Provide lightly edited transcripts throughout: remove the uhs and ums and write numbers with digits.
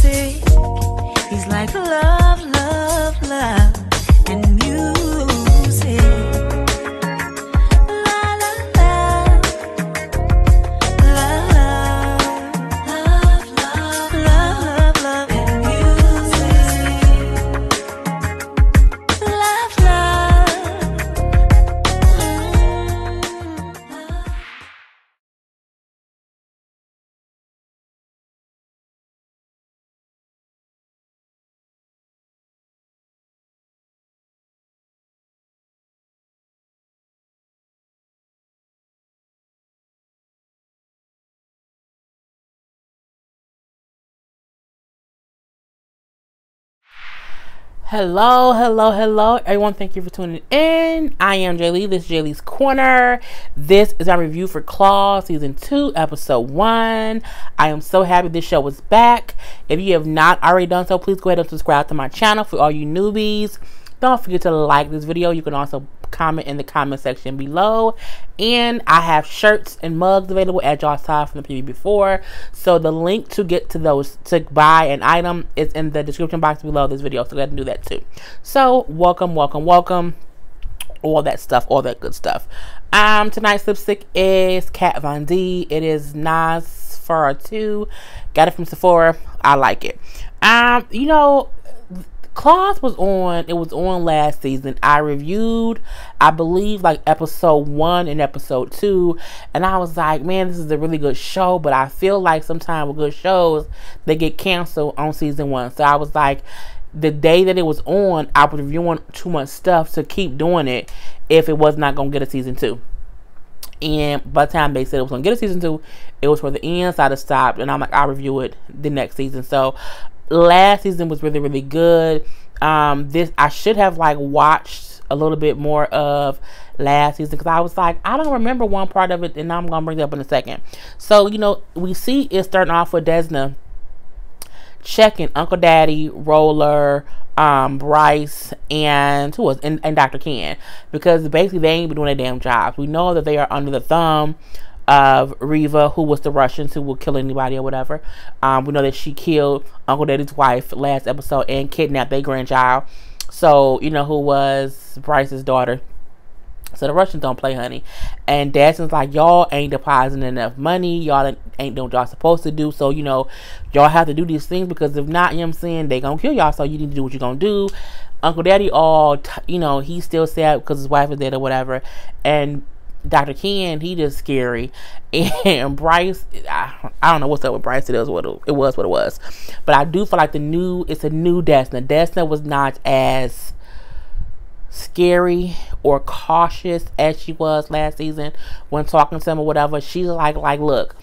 music. He's like love, love, love, and music. La la la, love, love, love, love, love, and music. Love, love. Hello, hello, hello, everyone. Thank you for tuning in. I am Jay Lee. This is Jay Lee's Corner. This is our review for Claw Season 2, Episode 1. I am so happy this show is back. If you have not already done so, please go ahead and subscribe to my channel. For all you newbies, don't forget to like this video. You can also comment in the comment section below. And I have shirts and mugs available, as y'all saw from the preview before. So the link to get to those, to buy an item, is in the description box below this video. So go ahead and do that too. So welcome, welcome, welcome. All that stuff, all that good stuff. Tonight's lipstick is Kat Von D. It is Nas Farah 2. Got it from Sephora. I like it. You know, Claws was on, it was on last season. I reviewed, I believe, like episode 1 and episode 2, and I was like, man, this is a really good show, but I feel like sometimes with good shows, they get canceled on season 1. So I was like, the day that it was on, I was reviewing too much stuff to keep doing it if it was not going to get a season 2. And by the time they said it was going to get a season 2, it was for the end, so I just stopped, and I'm like, I'll review it the next season. So last season was really, really good. This, I should have like watched a little bit more of last season, because I was like, I don't remember one part of it, and I'm gonna bring it up in a second. So, you know, we see it starting off with Desna checking Uncle Daddy, Roller, Bryce, and who was and Dr. Ken, because basically they ain't been doing their damn jobs. We know that they are under the thumb of Reva, who was the Russians who will kill anybody or whatever. We know that she killed Uncle Daddy's wife last episode and kidnapped their grandchild. So, you know, who was Bryce's daughter. So the Russians don't play, honey. And Dadson's like, y'all ain't depositing enough money. Y'all ain't doing what y'all supposed to do. So, you know, y'all have to do these things, because if not, you know what I'm saying, they gonna kill y'all. So you need to do what you're gonna do. Uncle Daddy, you know, he's still sad because his wife is dead or whatever. And Dr. Ken, he just scary. And Bryce, I don't know what's up with Bryce. It was what it was. But I do feel like it's a new Desna. Desna was not as scary or cautious as she was last season when talking to him or whatever. She's like, look,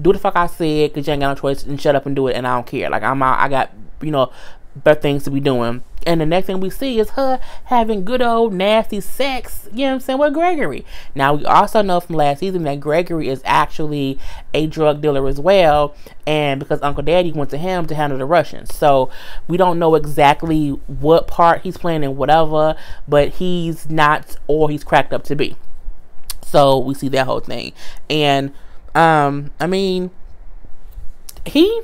do the fuck I said, because you ain't got no choice, and shut up and do it, and I don't care. Like, I'm out. I got, you know, better things to be doing. And the next thing we see is her having good old nasty sex, you know what I'm saying, with Gregory. Now, we also know from last season that Gregory is actually a drug dealer as well, and because Uncle Daddy went to him to handle the Russians. So we don't know exactly what part he's playing in whatever, but he's not all he's cracked up to be. So we see that whole thing. And I mean, he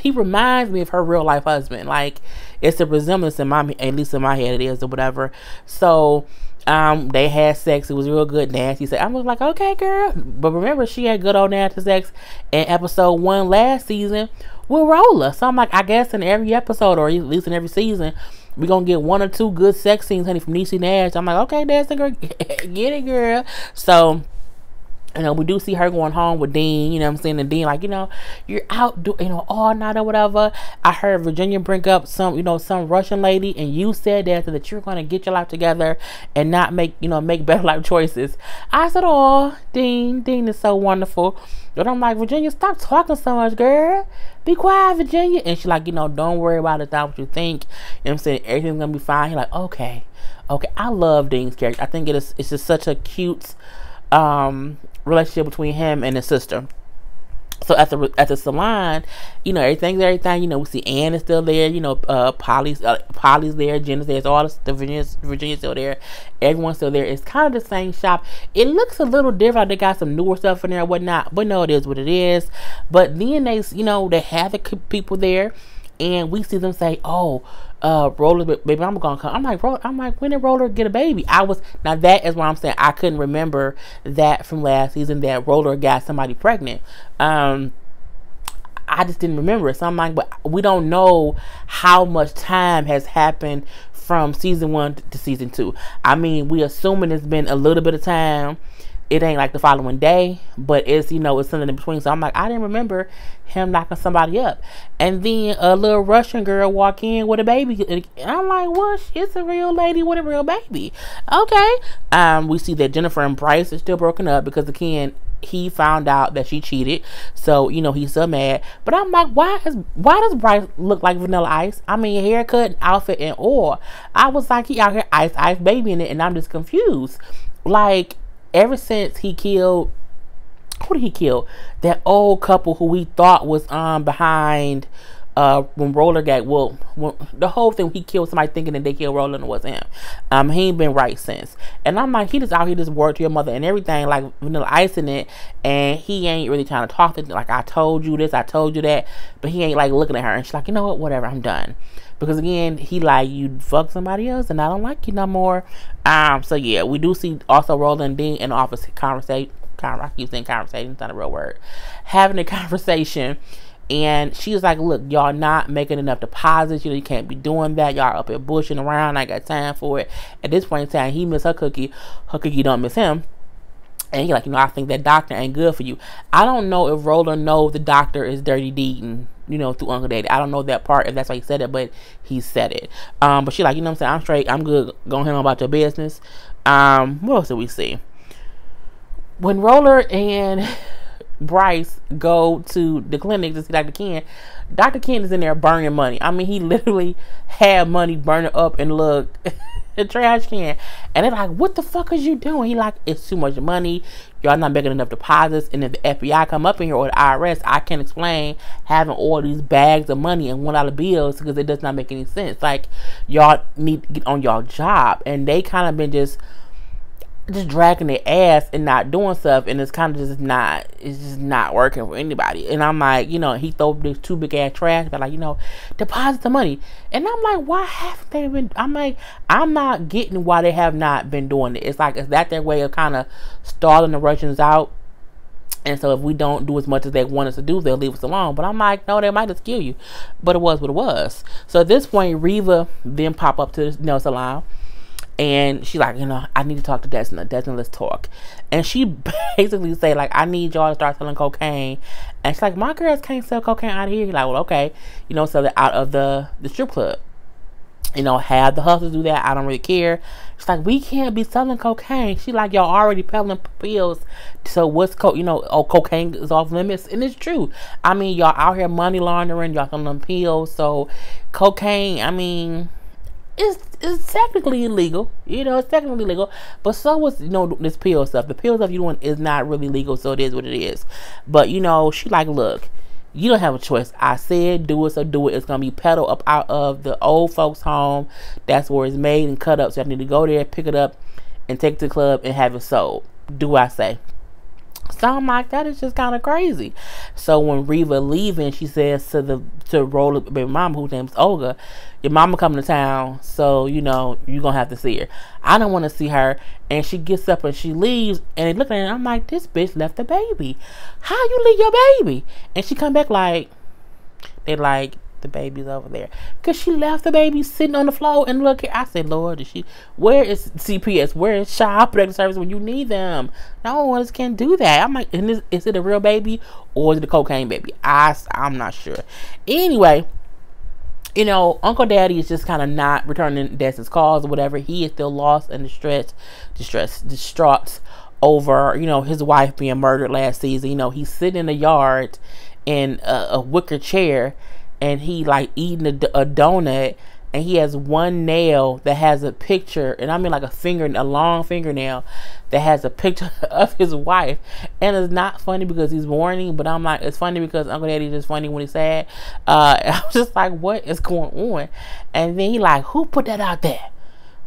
reminds me of her real life husband. Like, it's a resemblance in at least in my head it is, or whatever. So they had sex. It was real good, nasty sex. I was like, okay, girl. But remember, she had good old nasty sex in episode 1 last season with Roller. So I'm like, I guess in every episode, or at least in every season, we're gonna get 1 or 2 good sex scenes, honey, from Niecy Nash. I'm like, okay, that's the girl. Get it, girl. So, you know, we do see her going home with Dean, you know what I'm saying? And Dean, like, you know, you're out, you know, all night or whatever. I heard Virginia bring up some, you know, some Russian lady, and you said that you're going to get your life together and not make, you know, make better life choices. I said, oh, Dean is so wonderful. But I'm like, Virginia, stop talking so much, girl. Be quiet, Virginia. And she's like, you know, don't worry about it. It's not what you think. You know what I'm saying? Everything's going to be fine. He's like, okay. I love Dean's character. I think it's just such a cute, relationship between him and his sister. So at the salon, you know, everything's everything. You know, we see Ann is still there. You know, Polly's there. Jenna's there. All the Virginia's still there. Everyone's still there. It's kind of the same shop. It looks a little different. They got some newer stuff in there and whatnot. But no, it is what it is. But then they have the people there, and we see them say, "Oh, Roller, baby, I'm gonna come." I'm like, when did Roller get a baby? Now that is why I'm saying I couldn't remember that from last season that Roller got somebody pregnant. I just didn't remember it. So I'm like, but we don't know how much time has happened from season 1 to season 2. I mean, we assuming it's been a little bit of time. It ain't like the following day, but it's, it's something in between. So I'm like, I didn't remember him knocking somebody up. And then a little Russian girl walk in with a baby. And I'm like, well, it's a real lady with a real baby. Okay. We see that Jennifer and Bryce are still broken up because, again, he found out that she cheated. So, he's so mad. But I'm like, why does Bryce look like Vanilla Ice? I mean, haircut, outfit, and all. I was like, he out here ice babying it, and I'm just confused. Like, ever since he killed, who did he kill? That old couple who we thought was behind when Roller got, the whole thing, he killed somebody thinking that they killed Roller and it wasn't him. He ain't been right since. And I'm like, he just out here just word to your mother and everything, like Vanilla Ice in it, and he ain't really trying to talk to her, like, I told you this, I told you that, but he ain't like looking at her, and she's like, you know what, whatever, I'm done. Because again, he like, you fuck somebody else and I don't like you no more. So yeah, we do see also Roller and Dean in the office I keep saying conversation, it's not a real word. Having a conversation, and she's like, look, y'all not making enough deposits. You can't be doing that. Y'all up here bushing around. I ain't got time for it. At this point in time, he missed her cookie. Her cookie don't miss him. And he like, I think that doctor ain't good for you. I don't know if Roller knows the doctor is dirty deeding, through Uncle Daddy. I don't know that part, if that's why he said it, but he said it. But she like, what I'm saying? I'm straight. I'm good. Go ahead on about your business. What else did we see? When Roller and Bryce go to the clinic to see Dr. Ken is in there burning money. I mean, he literally had money burning up and look the trash can. And they're like, what the fuck is you doing? He like, it's too much money. Y'all not making enough deposits. And if the FBI come up in here or the IRS, I can't explain having all these bags of money and $1 bills because it does not make any sense. Like, y'all need to get on y'all job. And they kind of been just dragging their ass and not doing stuff, and it's kind of just not working for anybody. And I'm like, he throw this 2 big ass trash, but like, deposit the money. And I'm like, why haven't they been? I'm like, I'm not getting why they have not been doing it. It's like, is that their way of kind of stalling the Russians out? And so if we don't do as much as they want us to do, they'll leave us alone. But I'm like, no, they might just kill you. But it was what it was. So at this point, Reva then pop up to the salon. And she's like, I need to talk to Desna. Desna, let's talk. And she basically say, like, I need y'all to start selling cocaine. And she's like, my girls can't sell cocaine out of here. He's like, well, okay. Sell it out of the strip club. Have the hustlers do that. I don't really care. She's like, we can't be selling cocaine. She like, y'all already peddling pills. So what's cocaine is off limits. And it's true. I mean, y'all out here money laundering. Y'all selling pills. So cocaine, I mean, it's technically illegal, it's technically legal, but so was, this pill stuff. The pill stuff you doing is not really legal, so it is what it is. But, she like, look, you don't have a choice. I said do it, so do it. It's going to be peddled up out of the old folks' home. That's where it's made and cut up, so I need to go there, pick it up, and take it to the club and have it sold. Do I say? So I'm like, that is just kind of crazy. So when Reva leaving, she says to Roller baby mama, whose name's Olga, your mama coming to town, so you're gonna have to see her. I don't want to see her. And she gets up and she leaves, and they look at her, and I'm like, this bitch left the baby. How you leave your baby? And she come back like, they like, the baby's over there, because she left the baby sitting on the floor. And look here, I said, Lord, where is CPS? Where is Child Protective Service when you need them? No one else can do that. I'm like, is it a real baby or is it a cocaine baby? I'm not sure. Anyway, Uncle Daddy is just kind of not returning Des's calls or whatever. He is still lost and distraught over, his wife being murdered last season. He's sitting in the yard in a wicker chair, and he like eating a donut, and he has one nail that has a picture, and I mean like a long fingernail that has a picture of his wife. And it's not funny because he's warning, but I'm like, it's funny because Uncle Daddy's just funny when he's sad. I was just like, what is going on? And then he like, who put that out there?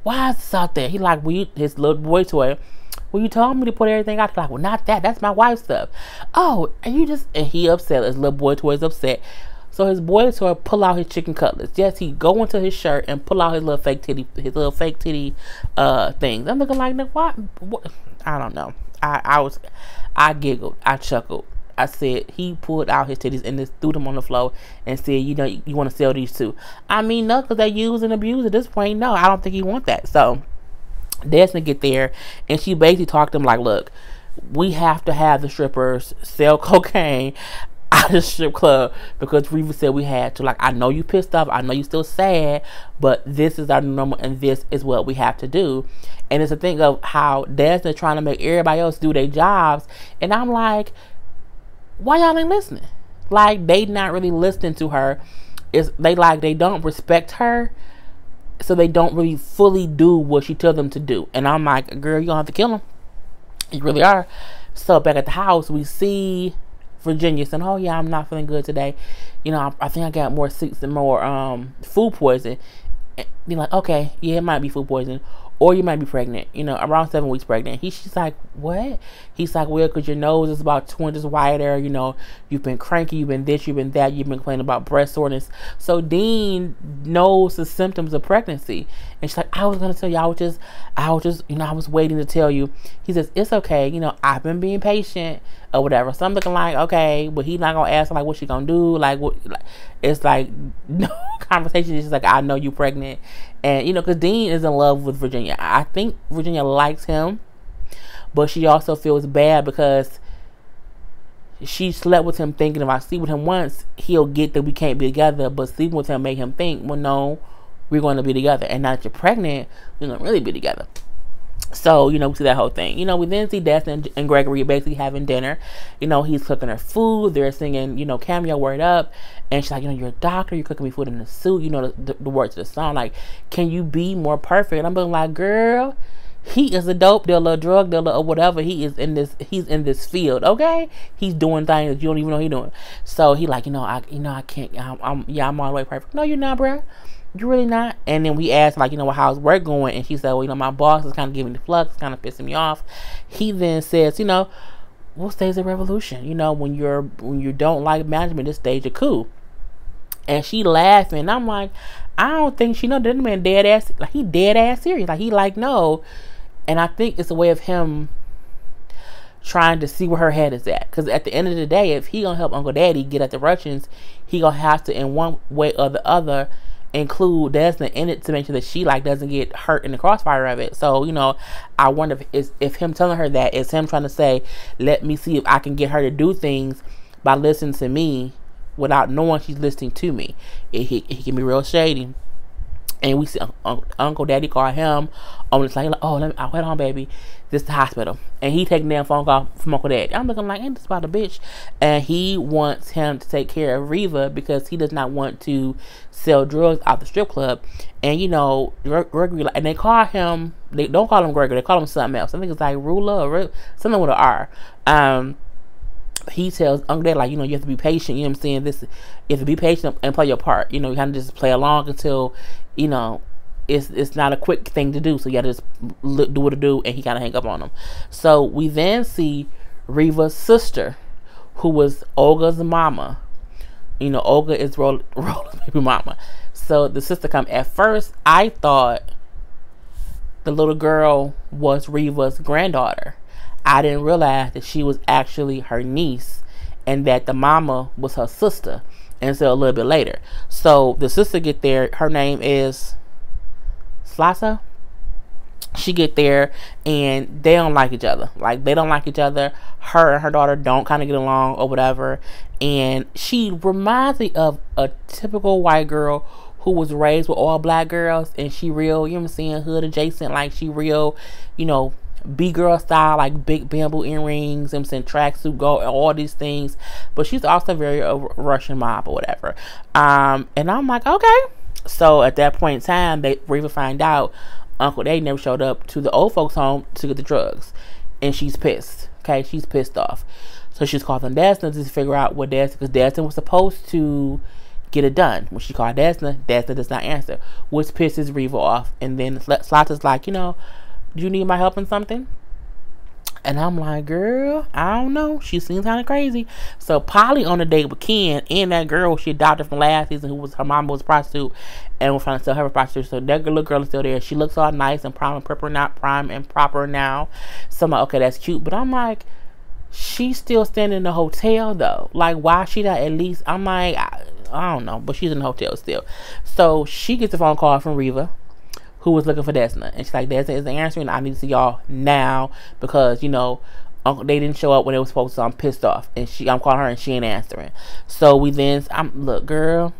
Why is this out there? He like, his little boy toy. Well, you told me to put everything out. Like, well, not that. That's my wife's stuff. Oh, and he upset. His little boy toy is upset. So his boy toy pull out his chicken cutlets. Yes, he go into his shirt and pull out his little fake titty things. I'm looking like, what? I don't know. I giggled. I chuckled. I said he pulled out his titties and just threw them on the floor and said, you know, you want to sell these too. I mean, no, because they use and abuse at this point. No, I don't think he want that. So Desna get there, and she basically talked to him like, look, we have to have the strippers sell cocaine out of the strip club because Reva said we had to. Like, I know you pissed off, I know you still sad, but this is our normal and this is what we have to do. And it's a thing of how Desna trying to make everybody else do their jobs, and I'm like, why y'all ain't listening? Like, they not really listening to her. They don't respect her, so they don't really fully do what she tells them to do. And I'm like, girl, you gonna have to kill them. You really are. So back at the house, we see Virginia saying, oh yeah, I'm not feeling good today. You know, I think I got more sick and more food poison. And be like, okay, yeah, it might be food poison, or you might be pregnant, you know, around 7 weeks pregnant. She's like, what? He's like, well, because your nose is about 2 inches wider, you know, you've been cranky, you've been this, you've been that, you've been complaining about breast soreness. So Dean knows the symptoms of pregnancy. And she's like, I was going to tell you, I was just, you know, I was waiting to tell you. He says, it's okay, you know, I've been being patient or whatever. So I'm looking like, okay, but he's not going to ask her, like, what she going to do? Like, what? Like, it's like, no conversation. It's just like, I know you pregnant. And, you know, because Dean is in love with Virginia. I think Virginia likes him, but she also feels bad because she slept with him thinking if I sleep with him once, he'll get that we can't be together. But sleeping with him made him think, well, no, we're going to be together. And now that you're pregnant, we're going to really be together. So, you know, we see that whole thing. You know, we then see Desna and Gregory basically having dinner. You know, he's cooking her food. They're singing, you know, Cameo Word Up. And she's like, you know, you're a doctor. You're cooking me food in a suit. You know, the words of the song. Like, can you be more perfect? And I'm being like, girl, he is a dope dealer, a drug dealer, or whatever. He's in this field, okay? He's doing things that you don't even know he's doing. So he like, I can't, I'm all the way perfect. No, you're not, bro. You're really not. And then we asked, like, you know, how's work going? And she said, well, you know, my boss is kind of giving me the flux, it's kind of pissing me off. He then says, you know, what stage of revolution? You know, when you don't like management, this stage of coup. And she laughing. And I'm like, I don't think she know that man dead ass. Like, he dead ass serious. Like, he like, no. And I think it's a way of him trying to see where her head is at. Because at the end of the day, if he gonna help Uncle Daddy get at the Russians, he gonna have to, in one way or the other, include Desna in it to make sure that she like doesn't get hurt in the crossfire of it. So, you know, I wonder if him telling her that is him trying to say, let me see if I can get her to do things by listening to me without knowing she's listening to me. He can be real shady. And we see Uncle Daddy call him on the like, oh, hold on, baby. This is the hospital. And he taking down phone call from Uncle Daddy. I'm looking like, ain't this about a bitch? And he wants him to take care of Reva because he does not want to sell drugs out the strip club. And, you know, Gregory, and they call him, they don't call him Gregory, they call him something else. I think it's like Rula or something with an R. He tells Uncle Dad, like, you know, you have to be patient, you know what I'm saying? You have to be patient and play your part. You know, you kind of just play along until, you know, it's not a quick thing to do. So you got to just do what to do, and he kind of hang up on him. So we then see Reva's sister, who was Olga's mama. You know, Olga is Rola's baby mama. So the sister come. At first, I thought the little girl was Reva's granddaughter. I didn't realize that she was actually her niece and that the mama was her sister until a little bit later. So the sister get there. Her name is Slasa. She get there and they don't like each other. Like, they don't like each other. Her and her daughter don't kind of get along or whatever. And she reminds me of a typical white girl who was raised with all black girls. And she real, you know what I'm saying, hood adjacent. Like, she real, you know, B-girl style, like big bamboo earrings, I'm saying tracksuit, gold, all these things. But she's also very Russian mob or whatever. And I'm like, okay, So at that point in time, Reva find out Uncle Daddy never showed up to the old folks' home to get the drugs, and she's pissed. Okay, she's pissed off. So she's calling Desna to figure out what Desna, because Desna was supposed to get it done. When she called Desna does not answer, which pisses Reva off. And then Slotta's like, do you need my help in something? And I'm like, girl, I don't know. She seems kind of crazy. So Polly on a date with Ken and that girl she adopted from last season, who was her mom was a prostitute, and was trying to sell her a prostitute. So that little girl is still there. She looks all nice and prime and proper, not prime and proper now. So I'm like, okay, that's cute. But I'm like, she's still staying in the hotel though. Like, why she not at least? I'm like, I don't know, but she's in the hotel still. So she gets a phone call from Reva, who was looking for Desna. And she's like, Desna isn't answering. I need to see y'all now because, Uncle, they didn't show up when they were supposed to. So I'm pissed off. And I'm calling her and she ain't answering. So look, girl.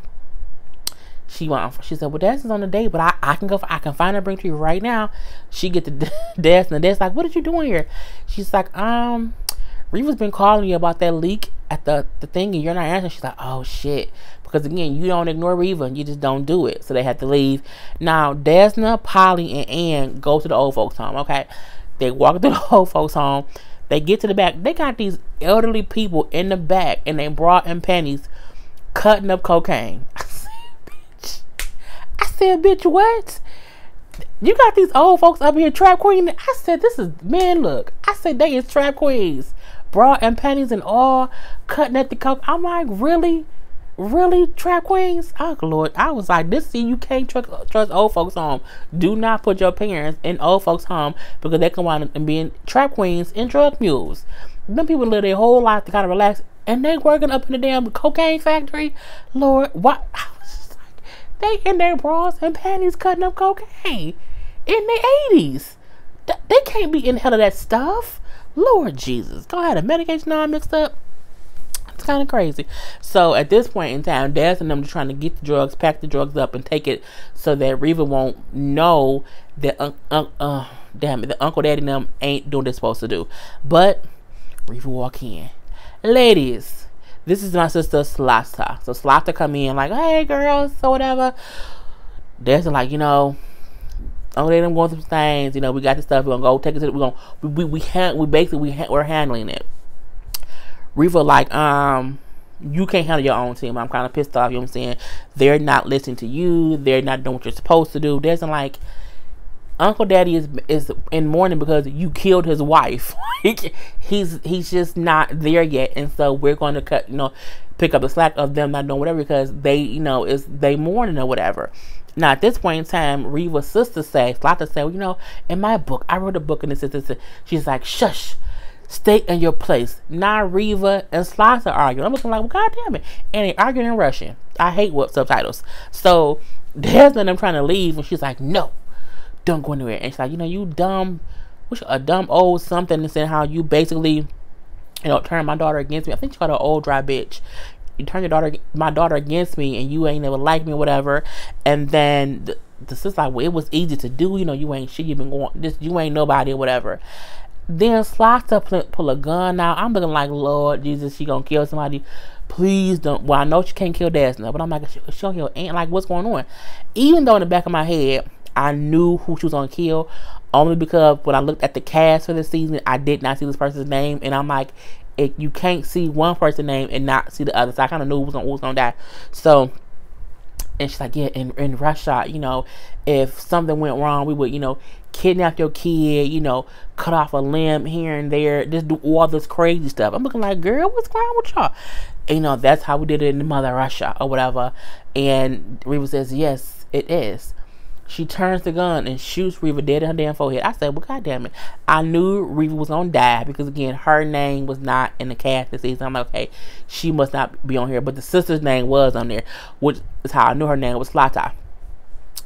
She said, well, Desna's on the date, but I can find her, bring to you right now. She get to Desna. Desna's like, what are you doing here? She's like, Reva's been calling you about that leak at the thing and you're not answering. She's like, oh shit. Because again, you don't ignore Reva, you just don't do it. So they had to leave. Now, Desna, Polly, and Ann go to the old folks' home, okay? They walk to the old folks' home. They get to the back. They got these elderly people in the back in their bra and panties cutting up cocaine. I said, bitch, what? You got these old folks up here trap queen. I said, look. I said, they is trap queens. Bra and panties and all cutting at the coke. I'm like, really? Really, trap queens? Oh Lord, I was like, you can't trust old folks home. Do not put your parents in old folks home because they come out and being trap queens and drug mules. Them people live their whole life to kind of relax, and they working up in the damn cocaine factory. Lord, what? I was just like, they in their bras and panties cutting up cocaine in their 80s. They can't be in hell of that stuff. Lord Jesus, go ahead, a medication all mixed up. It's kind of crazy. So at this point in time, Daz and them are trying to get the drugs, pack the drugs up, and take it so that Reva won't know that the Uncle Daddy and them ain't doing what they're supposed to do. But Reva walk in. Ladies, this is my sister Slotta. So Slotta come in like, hey girls, so whatever. Daz like, Uncle Daddy them going through some things. We got this stuff. We're gonna go take it to. We're handling it. Reva like, you can't handle your own team. I'm kind of pissed off, you know what I'm saying? They're not listening to you. They're not doing what you're supposed to do. There's like, Uncle Daddy is in mourning because you killed his wife. he's just not there yet. And so we're going to pick up the slack of them not doing whatever because they, they mourning or whatever. Now, at this point in time, Reva's sister Slotta said, in my book, I wrote a book and this. She's like, shush. Stay in your place. Now Reva and Slotta arguing. I'm looking like, well, God damn it. And they arguing in Russian. I hate subtitles. So there's them trying to leave, and she's like, no, don't go anywhere. And she's like, you dumb, a dumb old something, and saying how you basically, turn my daughter against me. I think she called her old dry bitch. You turn my daughter against me, and you ain't never liked me or whatever. And then the sister's like, well, it was easy to do. You ain't shit. You ain't nobody or whatever. Then Slotta pull a gun out. I'm looking like, Lord Jesus, she gonna kill somebody. Please don't. Well, I know she can't kill Desna, but I'm like, she gonna kill Aunt. Like, what's going on? Even though in the back of my head, I knew who she was gonna kill, only because when I looked at the cast for this season, I did not see this person's name, and I'm like, you can't see one person's name and not see the other. So I kind of knew who was gonna die. So. And she's like, yeah, in Russia, if something went wrong, we would, kidnap your kid, cut off a limb here and there, just do all this crazy stuff. I'm looking like, girl, what's wrong with y'all? And, that's how we did it in Mother Russia or whatever. And Reva says, yes, it is. She turns the gun and shoots Reva dead in her damn forehead. I said, well, God damn it. I knew Reva was going to die because, again, her name was not in the cast this season. I'm like, okay, she must not be on here. But the sister's name was on there, which is how I knew her name was Slotta.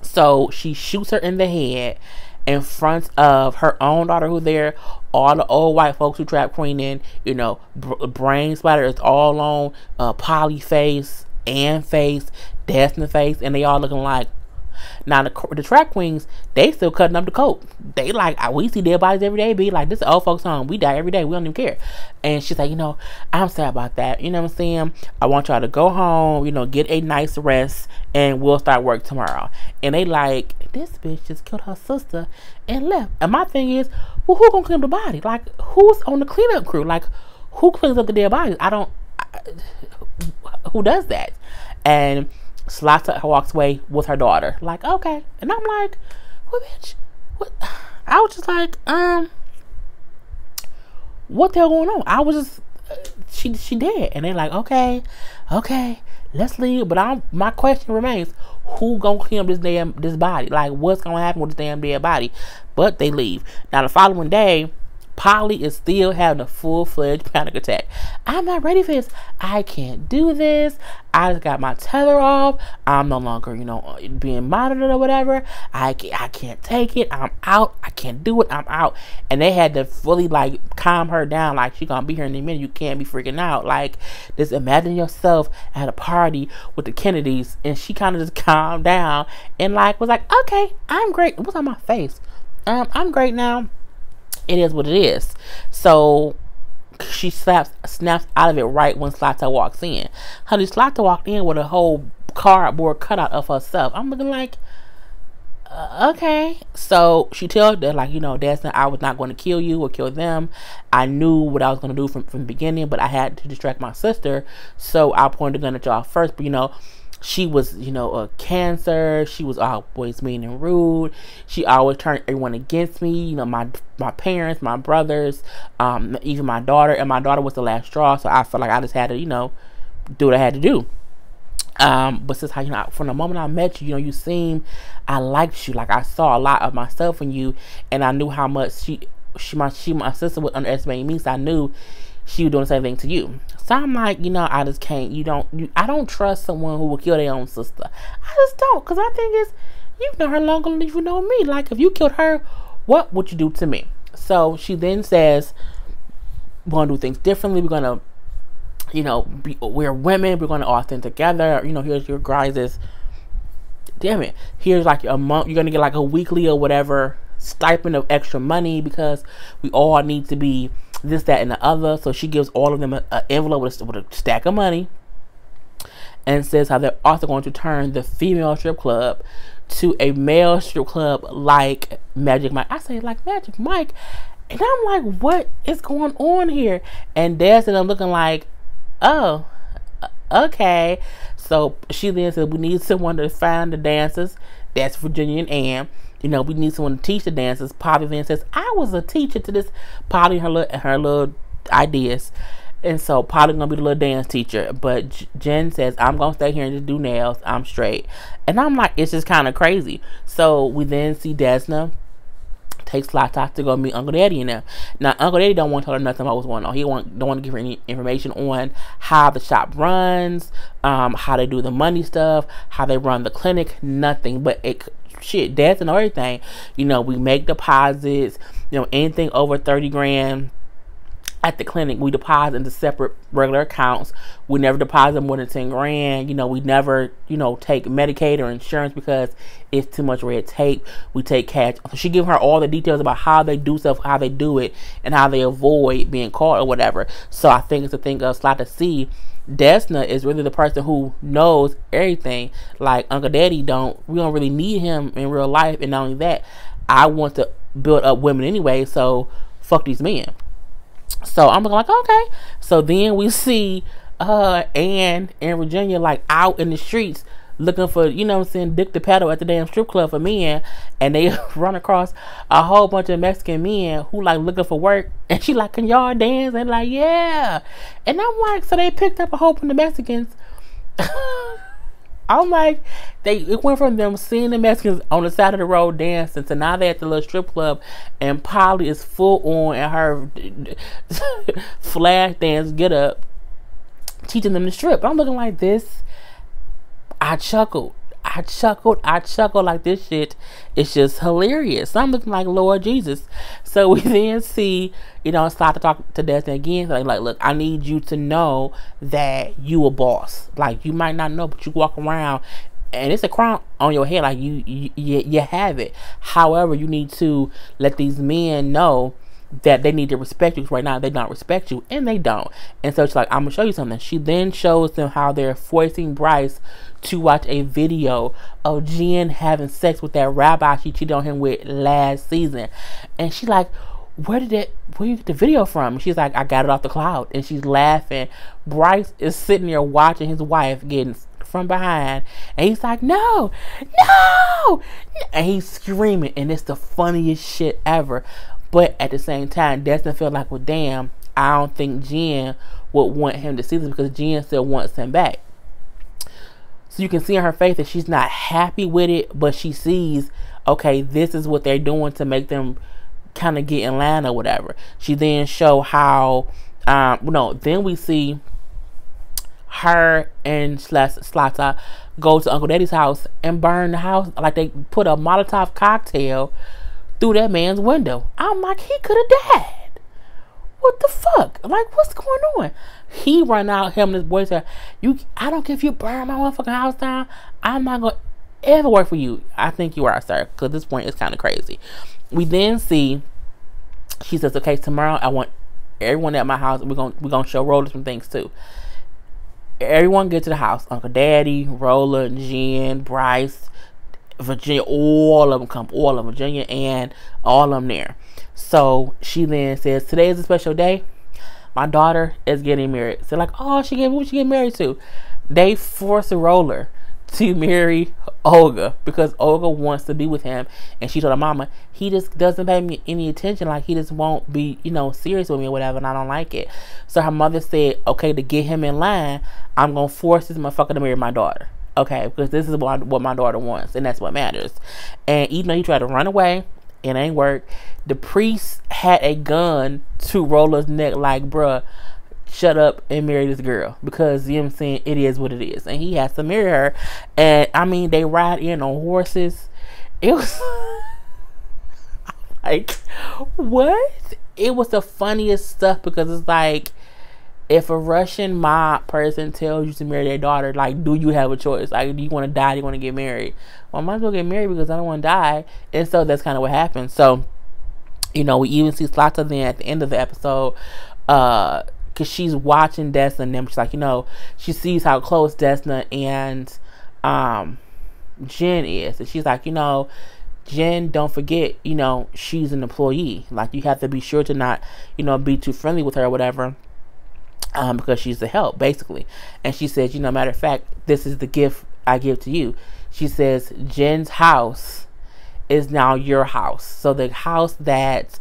So she shoots her in the head in front of her own daughter who's there, all the old white folks who trap Queen in, brain splatter is all on Polly face, Ann face, Desna face, and they all looking like, Now the track queens, they still cutting up the coke. They like, we see dead bodies every day. Be like, this is old folks home. We die every day. We don't even care. And she's like, I'm sad about that. You know what I'm saying? I want y'all to go home. Get a nice rest, and we'll start work tomorrow. And they like, this bitch just killed her sister and left. And my thing is, well, who gonna clean up the body? Like, who's on the cleanup crew? Like, who cleans up the dead bodies? Who does that? And Slotta walks away with her daughter. Like, okay. And I'm like, well, bitch, what? I was just like, what the hell going on? I was just, she dead. And they're like, okay, let's leave. But my question remains, who gonna clean up this body? Like, what's gonna happen with this damn dead body? But they leave. Now the following day, Polly is still having a full-fledged panic attack. I'm not ready for this. I can't do this. I just got my tether off. I'm no longer, being monitored or whatever. I can't take it. I'm out. I can't do it. I'm out. And they had to fully, like, calm her down. Like, she's gonna be here in a minute. You can't be freaking out. Like, just imagine yourself at a party with the Kennedys. And she kind of just calmed down and, like, was like, okay, I'm great. What's on my face? I'm great now. It is what it is. So she snaps out of it right when Slotta walks in. Honey, Slotta walked in with a whole cardboard cutout of herself. I'm looking like, okay. So she tells that, like, Destin, I was not going to kill you or kill them. I knew what I was going to do from the beginning, but I had to distract my sister. So I pointed the gun at y'all first. But, she was, a Cancer. She was always mean and rude. She always turned everyone against me. My parents, my brothers, even my daughter. And my daughter was the last straw. So I felt like I just had to, do what I had to do. But since from the moment I met you, I liked you. Like, I saw a lot of myself in you, and I knew how much my sister would underestimate me. So I knew she was doing the same thing to you. So I'm like, I just can't. I don't trust someone who will kill their own sister. I just don't, because I think you've known her longer than you know me. Like, if you killed her, what would you do to me? So she then says, we're gonna do things differently. We're gonna, we're women. We're gonna all stand together. Here's your guys'. Damn it. Here's like a month. You're gonna get like a weekly or whatever stipend of extra money because we all need to be this, that, and the other. So she gives all of them an envelope with a stack of money and says how they're also going to turn the female strip club to a male strip club like Magic Mike. I say, like Magic Mike. And I'm like, what is going on here? And Des and I'm looking like, oh, okay. So she then said, we need someone to find the dancers. That's Virginia and Ann. We need someone to teach the dancers. Polly then says, I was a teacher to this. Polly and her little ideas. And so Polly gonna be the little dance teacher. But Jen says, I'm gonna stay here and just do nails. I'm straight. And I'm like, it's just kind of crazy. So we then see Desna take Slotta to go meet Uncle Daddy and them. Now Uncle Daddy don't want to tell her nothing about what's going on. He don't want to give her any information on how the shop runs, how they do the money stuff, how they run the clinic, nothing. But shit, Dad's and everything. We make deposits. Anything over 30 grand at the clinic, we deposit into separate regular accounts. We never deposit more than 10 grand. We never, take Medicaid or insurance because it's too much red tape. We take cash. So she give her all the details about how they do stuff, how they do it, and how they avoid being caught or whatever. So I think it's a thing of Slotta see. Desna is really the person who knows everything. Like Uncle Daddy we don't really need him in real life. And not only that, I want to build up women anyway, so fuck these men. So I'm like, okay. So then we see Ann and Virginia like out in the streets looking for, dick to paddle at the damn strip club for men. And they run across a whole bunch of Mexican men who like looking for work. And she like, can y'all dance? And like, yeah. And I'm like, so they picked up a whole bunch of Mexicans. I'm like, it went from them seeing the Mexicans on the side of the road dancing to now they're at the little strip club and Polly is full on at her flash dance get up teaching them to strip. I'm looking like this. I chuckled like this shit is just hilarious. So I'm looking like Lord Jesus. So we then see, start to talk to Destin again. Like, look, I need you to know that you a boss. Like, you might not know, but you walk around and it's a crown on your head, like you have it. However, you need to let these men know that they need to respect you, because right now they don't respect you, and they don't. And so she's like, I'm gonna show you something. She then shows them how they're forcing Bryce to watch a video of Jen having sex with that rabbi she cheated on him with last season. And she's like, where you get the video from? And she's like, I got it off the cloud. And she's laughing. Bryce is sitting there watching his wife getting from behind, and he's like, no, and he's screaming, and it's the funniest shit ever. But at the same time, Destin felt like, well, damn, I don't think Jen would want him to see this, because Jen still wants him back. So you can see in her face that she's not happy with it, but she sees, okay, this is what they're doing to make them kind of get in line or whatever. She then show how, then we see her and Slata go to Uncle Daddy's house and burn the house. Like, they put a Molotov cocktail through that man's window. I'm like, he could have died. What the fuck? Like, what's going on? He run out, him and his boy said, I don't care if you burn my motherfucking house down, I'm not gonna ever work for you. I think you are, sir, because at this point it's kind of crazy. We then see, she says, okay, tomorrow I want everyone at my house, we're gonna show Roller some things too. Everyone get to the house. Uncle Daddy, Roller, Jen, Bryce, Virginia, all of them come. All of them, Virginia and all of them there. So she then says, today is a special day. My daughter is getting married. So like, oh, who she get married to? They force a Roller to marry Olga, because Olga wants to be with him, and she told her mama, he just doesn't pay me any attention, like he just won't be, serious with me or whatever, and I don't like it. So her mother said, okay, to get him in line, I'm gonna force this motherfucker to marry my daughter, okay, because this is what my daughter wants, and that's what matters. And even though he tried to run away, it ain't work. The priest had a gun to Roller's neck, like, bruh, shut up and marry this girl, because, you know what I'm saying, it is what it is, and he has to marry her. And I mean, they ride in on horses. It was like, what? It was the funniest stuff, because it's like, if a Russian mob person tells you to marry their daughter, like, do you have a choice? Like, do you want to die? Do you want to get married? Well, I might as well get married, because I don't want to die. And so that's kind of what happened. So, we even see Slata then at the end of the episode, because she's watching Desna, and then she's like, she sees how close Desna and Jen is, and she's like, Jen, don't forget, she's an employee. Like, you have to be sure to not, be too friendly with her or whatever, because she's the help, basically. And she says, matter of fact, this is the gift I give to you. She says, Jen's house is now your house. So the house that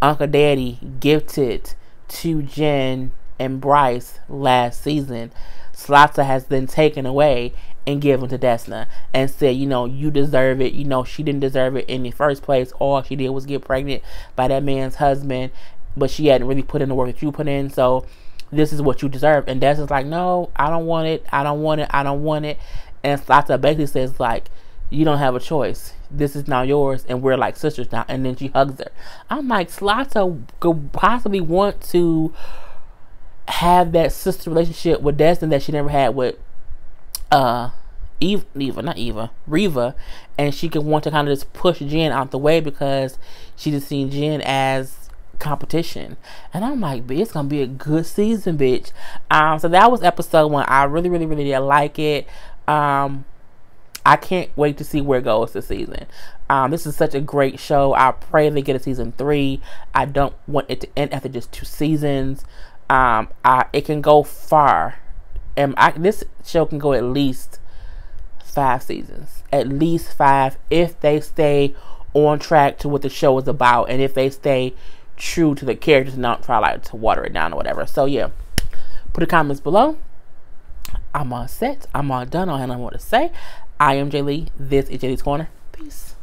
Uncle Daddy gifted to Jen and Bryce last season, Slata has been taken away and given to Desna, and said, you deserve it. She didn't deserve it in the first place. All she did was get pregnant by that man's husband, but she hadn't really put in the work that you put in, so this is what you deserve. And Desna's like, no, I don't want it. I don't want it. I don't want it. And Slata basically says, like, you don't have a choice. This is now yours, and we're like sisters now. And then she hugs her. I'm like, Slata could possibly want to have that sister relationship with Destin that she never had with Reva, and she could want to kind of just push Jen out the way, because she just seen Jen as competition. And I'm like, it's gonna be a good season, bitch. So that was episode 1. I really did like it. I can't wait to see where it goes this season. This is such a great show. I pray they get a season 3. I don't want it to end after just 2 seasons. It can go far, and this show can go at least 5 seasons, at least 5, if they stay on track to what the show is about, and if they stay true to the characters and not try like to water it down or whatever. So yeah, put the comments below. I'm all set. I'm all done. I don't have nothing more to say. I am Jay Lee. This is Jay Lee's Corner. Peace.